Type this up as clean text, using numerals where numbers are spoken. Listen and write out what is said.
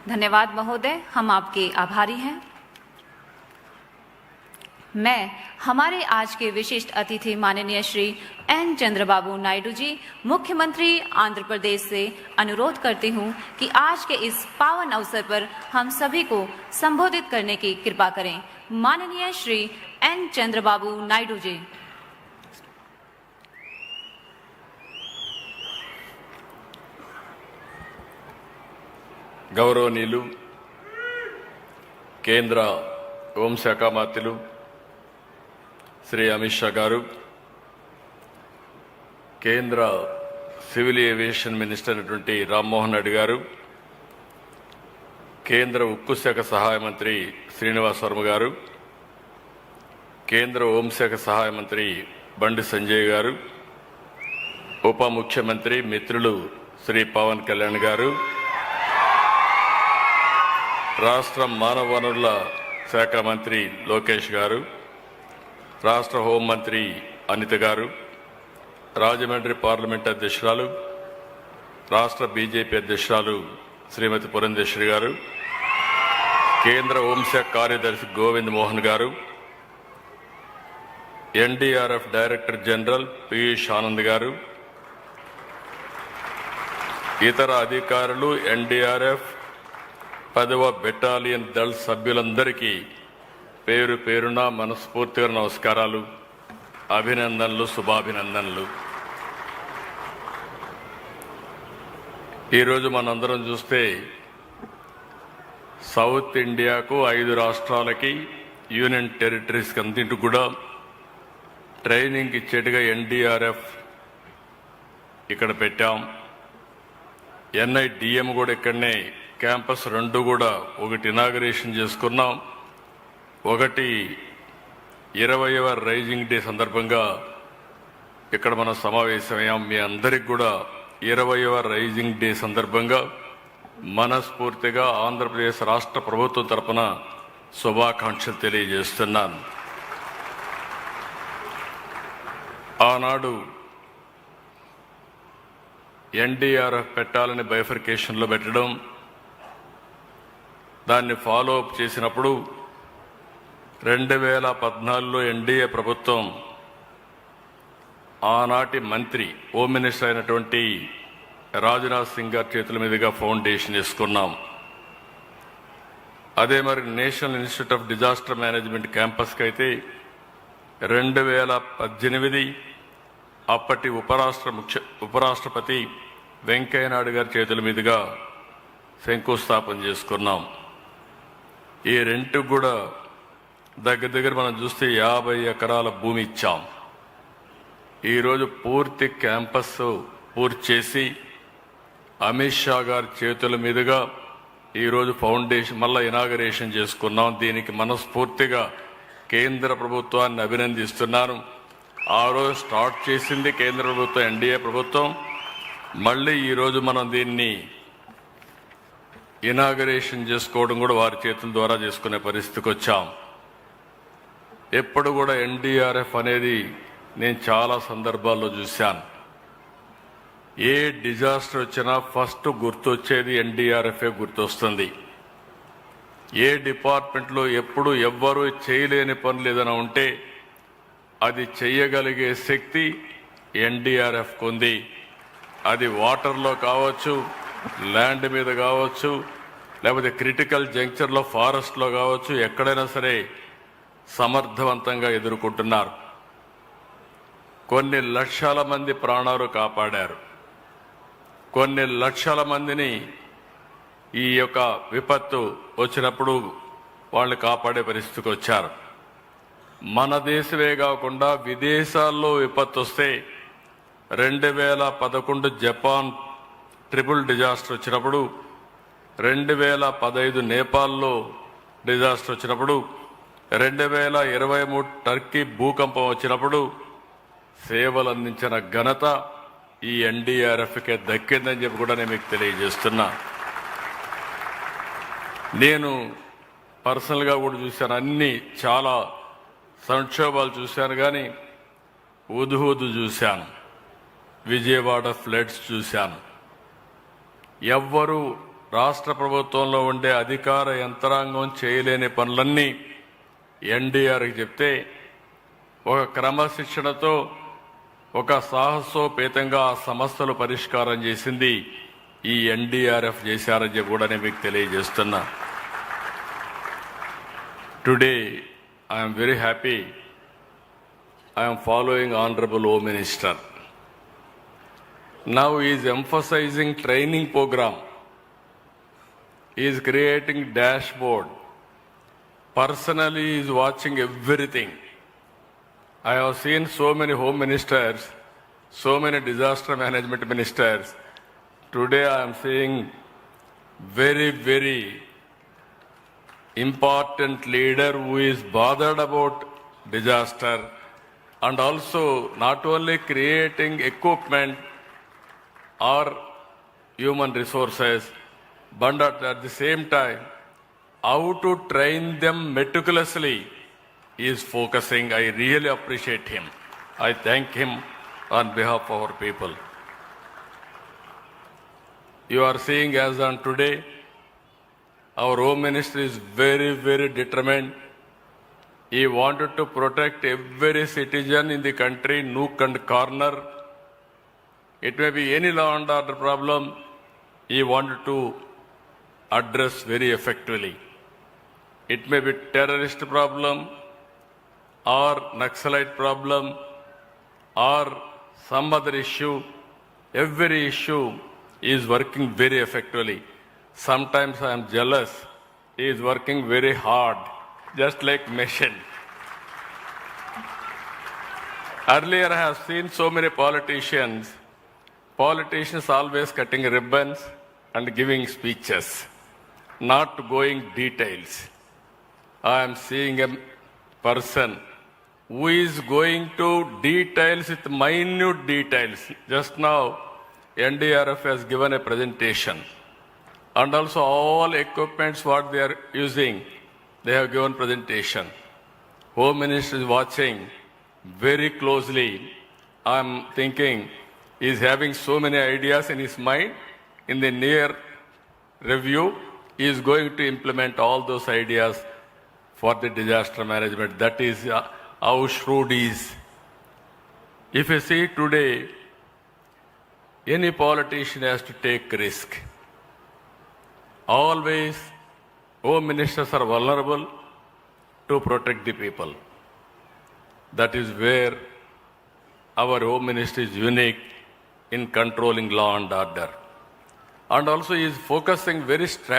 धन्यवाद महोदय, हम आपके आभारी हैं। मैं हमारे आज के विशिष्ट अतिथि माननीय श्री एन चंद्रबाबू नायडू जी, मुख्यमंत्री आंध्र प्रदेश से अनुरोध करती हूं कि आज के इस पावन अवसर पर हम सभी को संबोधित करने की कृपा करें। माननीय श्री एन चंद्रबाबू नायडू जी। గౌరవనీయులు కేంద్ర హోంశాఖ మంత్రులు శ్రీ అమిత్ షా గారు, కేంద్ర సివిల్ ఏవియేషన్ మినిస్టర్ అయినటువంటి రామ్మోహన్ రెడ్డి గారు, కేంద్ర ఉక్కు శాఖ సహాయ మంత్రి శ్రీనివాస్ వర్మ గారు, కేంద్ర హోంశాఖ సహాయ మంత్రి బండి సంజయ్ గారు, ఉప ముఖ్యమంత్రి మిత్రులు శ్రీ పవన్ కళ్యాణ్ గారు, రాష్ట్ర మానవ వనరుల శాఖ మంత్రి లోకేష్ గారు, రాష్ట్ర హోంమంత్రి అనిత గారు, రాజమండ్రి పార్లమెంట్ అధ్యక్షురాలు, రాష్ట్ర బీజేపీ అధ్యక్షురాలు శ్రీమతి పురంధేశ్వరి గారు, కేంద్ర హోంశాఖ కార్యదర్శి గోవింద్ మోహన్ గారు, NDRF director general Piyush Anand గారు, ఇతర అధికారులు, ఎన్డీఆర్ఎఫ్ 10వ బెటాలియన్ దళ సభ్యులందరికీ పేరు పేరున మనస్ఫూర్తిగా నమస్కారాలు, అభినందనలు, శుభాభినందనలు. ఈరోజు మనందరం చూస్తే సౌత్ ఇండియాకు 5 రాష్ట్రాలకి యూనియన్ టెరిటరీస్కి అంతటి కూడా ట్రైనింగ్ ఇచ్చేట్టుగా ఎన్డీఆర్ఎఫ్ ఇక్కడ పెట్టాం. ఎన్ఐడిఎం కూడా ఇక్కడనే క్యాంపస్ 2 కూడా, ఒకటి ఇనాగరేషన్ చేసుకున్నాం, ఒకటి 20వ రైజింగ్ డే సందర్భంగా ఇక్కడ మనం సమావేశమయ్యాం. మీ అందరికి కూడా 20వ రైజింగ్ డే సందర్భంగా మనస్ఫూర్తిగా ఆంధ్రప్రదేశ్ రాష్ట్ర ప్రభుత్వం తరపున శుభాకాంక్షలు తెలియజేస్తున్నాను. ఆనాడు ఎన్డీఆర్ఎఫ్ పెట్టాలని బైఫర్కేషన్లో పెట్టడం, దాన్ని ఫాలో అప్ చేసినప్పుడు 2014లో ఎన్డీఏ ప్రభుత్వం ఆనాటి మంత్రి హోమ్ మినిస్టర్ అయినటువంటి రాజ్నాథ్ సింగ్ గారి చేతుల మీదుగా ఫౌండేషన్ వేసుకున్నాం. అదే మరి national institute of disaster management క్యాంపస్కి అయితే 2018 అప్పటి ఉపరాష్ట్రపతి వెంకయ్యనాయుడు గారి చేతుల మీదుగా శంకుస్థాపన చేసుకున్నాం. ఈ రెంట్ కూడా దగ్గర మనం చూస్తే 50 ఎకరాల భూమి ఇచ్చాం. ఈరోజు పూర్తి క్యాంపస్ పూర్తి చేసి అమిత్ షా గారి చేతుల మీదుగా ఈరోజు ఫౌండేషన్ మళ్ళా ఇనాగరేషన్ చేసుకున్నాం. దీనికి మనస్ఫూర్తిగా కేంద్ర ప్రభుత్వాన్ని అభినందిస్తున్నాను. ఆ రోజు స్టార్ట్ చేసింది కేంద్ర ప్రభుత్వం, ఎన్డీఏ ప్రభుత్వం. మళ్ళీ ఈరోజు మనం దీన్ని ఇనాగరేషన్ చేసుకోవడం కూడా వారి చేతుల ద్వారా చేసుకునే పరిస్థితికి వచ్చాం. ఎప్పుడు కూడా ఎన్డీఆర్ఎఫ్ అనేది నేను చాలా సందర్భాల్లో చూశాను. ఏ డిజాస్టర్ వచ్చినా ఫస్ట్ గుర్తొచ్చేది ఎన్డీఆర్ఎఫే గుర్తొస్తుంది. ఏ డిపార్ట్మెంట్లో ఎప్పుడు ఎవ్వరూ చేయలేని పనులు ఏదైనా ఉంటే అది చేయగలిగే శక్తి ఎన్డీఆర్ఎఫ్కు ఉంది. అది వాటర్లో కావచ్చు, ల్యాండ్ మీద కావచ్చు, లేకపోతే క్రిటికల్ జంక్చర్లో ఫారెస్ట్లో కావచ్చు, ఎక్కడైనా సరే సమర్థవంతంగా ఎదుర్కొంటున్నారు. కొన్ని లక్షల మంది ప్రాణాలు కాపాడారు. కొన్ని లక్షల మందిని ఈ యొక్క విపత్తు వచ్చినప్పుడు వాళ్ళు కాపాడే పరిస్థితికి వచ్చారు. మన దేశమే కాకుండా విదేశాల్లో విపత్తు వస్తే 2011 జపాన్ ట్రిపుల్ డిజాస్టర్ వచ్చినప్పుడు, 2015 నేపాల్లో డిజాస్టర్ వచ్చినప్పుడు, 2023 టర్కీ భూకంపం వచ్చినప్పుడు సేవలు అందించిన ఘనత ఈ ఎన్డీఆర్ఎఫ్కే దక్కిందని చెప్పి కూడా నేను మీకు తెలియజేస్తున్నా. నేను పర్సనల్గా కూడా చూశాను, అన్ని చాలా సంక్షోభాలు చూశాను, కానీ ఉదుహుదు చూశాను, విజయవాడ ఫ్లడ్స్ చూశాను. ఎవ్వరూ రాష్ట్ర ప్రభుత్వంలో ఉండే అధికార యంత్రాంగం చేయలేని పనులన్నీ ఎన్డీఆర్కి చెప్తే ఒక క్రమశిక్షణతో ఒక సాహసోపేతంగా ఆ సమస్యలు పరిష్కారం చేసింది ఈ ఎన్డీఆర్ఎఫ్ చేశారని చెప్పి కూడా నేను మీకు తెలియజేస్తున్నా. Today I'm very happy. I'm following honourable home minister. Now he is emphasizing training program. He is creating dashboard. Personally, he is watching everything. I have seen so many home ministers, so many disaster management ministers. Today I am seeing very, very important leader who is bothered about disaster and also not only creating equipment or human resources, but at the same time, how to train them meticulously is focusing. I really appreciate him. I thank him on behalf of our people. You are seeing as on today, our Home Minister is very, very determined. He wanted to protect every citizen in the country, nook and corner. It may be any law and order problem, he wanted to address very effectively. It may be terrorist problem or Naxalite problem or some other issue. Every issue is working very effectively. Sometimes I am jealous. He is working very hard, just like machine. Earlier I have seen so many politicians always cutting ribbons and giving speeches, not going details. I am seeing a person who is going to details with minute details. Just now, NDRF has given a presentation, and also all equipments what they are using, they have given presentation. Home Minister is watching very closely. I am thinking he is having so many ideas in his mind. In the near review, he is going to implement all those ideas for the disaster management. That is how shrewd he is. If you see today, any politician has to take risk. Always, home ministers are vulnerable to protect the people. That is where our home minister is unique in controlling law and order. And also he is focusing very strategically